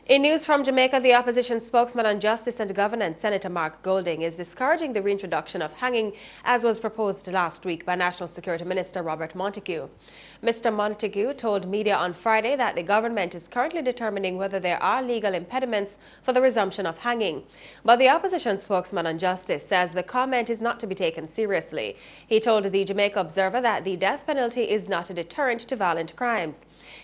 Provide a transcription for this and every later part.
In news from Jamaica, the opposition spokesman on justice and governance, Senator Mark Golding, is discouraging the reintroduction of hanging as was proposed last week by National Security Minister Robert Montague. Mr. Montague told media on Friday that the government is currently determining whether there are legal impediments for the resumption of hanging. But the opposition spokesman on justice says the comment is not to be taken seriously. He told the Jamaica Observer that the death penalty is not a deterrent to violent crimes.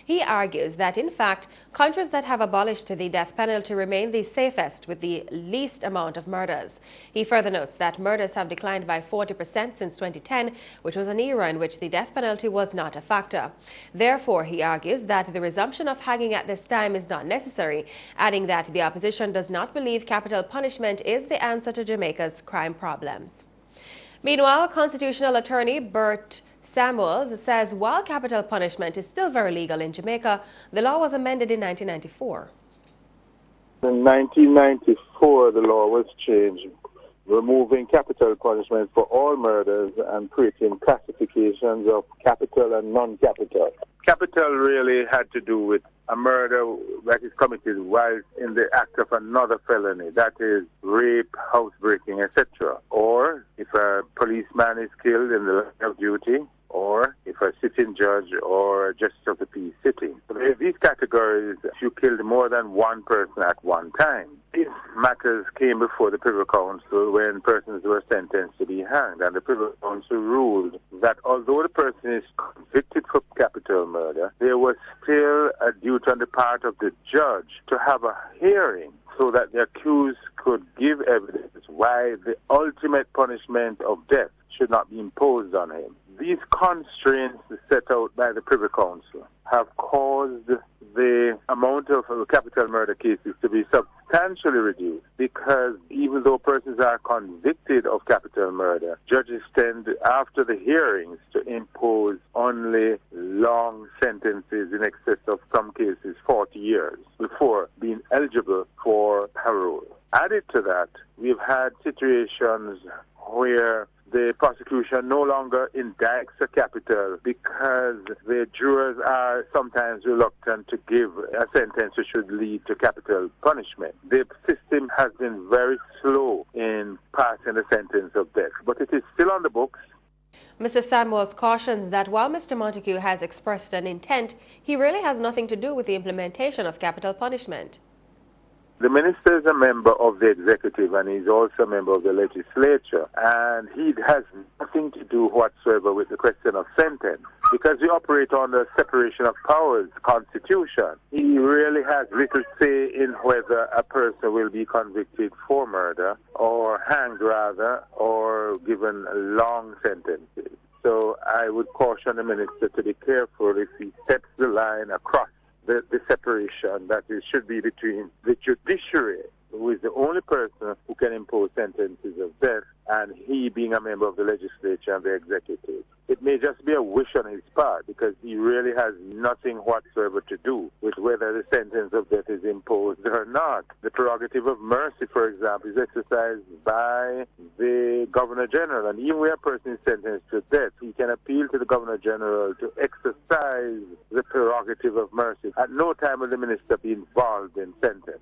He argues that, in fact, countries that have abolished the death penalty remain the safest with the least amount of murders. He further notes that murders have declined by 40% since 2010, which was an era in which the death penalty was not a factor. Therefore, he argues that the resumption of hanging at this time is not necessary, adding that the opposition does not believe capital punishment is the answer to Jamaica's crime problems. Meanwhile, constitutional attorney Bert Samuels says while capital punishment is still very legal in Jamaica, the law was amended in 1994. In 1994, the law was changed, removing capital punishment for all murders and creating classifications of capital and non-capital. Capital really had to do with a murder that is committed while in the act of another felony, that is rape, housebreaking, etc. Or if a policeman is killed in the line of duty, or if a sitting judge or justice of the peace sitting. In these categories, if you killed more than one person at one time. These matters came before the Privy Council when persons were sentenced to be hanged, and the Privy Council ruled that although the person is convicted for capital murder, there was still a duty on the part of the judge to have a hearing so that the accused could give evidence why the ultimate punishment of death should not be imposed on him. These constraints set out by the Privy Council have caused the amount of capital murder cases to be substantially reduced, because even though persons are convicted of capital murder, judges tend, after the hearings, to impose only long sentences in excess of some cases 40 years before being eligible for parole. Added to that, we've had situations where the prosecution no longer indicts a capital because the jurors are sometimes reluctant to give a sentence which should lead to capital punishment. The system has been very slow in passing a sentence of death, but it is still on the books. Mr. Samuels cautions that while Mr. Montague has expressed an intent, he really has nothing to do with the implementation of capital punishment. The minister is a member of the executive and he's also a member of the legislature, and he has nothing to do whatsoever with the question of sentence, because we operate on the separation of powers constitution. He really has little say in whether a person will be convicted for murder or hanged rather, or given long sentences. So I would caution the minister to be careful if he steps the line across the separation that it should be between the judiciary, who is the only person who can impose sentences of death, and he being a member of the legislature and the executive. It may just be a wish on his part, because he really has nothing whatsoever to do with whether the sentence of death is imposed or not. The prerogative of mercy, for example, is exercised by the Governor General, and even where a person is sentenced to death, he can appeal to the Governor General to exercise the prerogative of mercy. At no time will the minister be involved in sentence.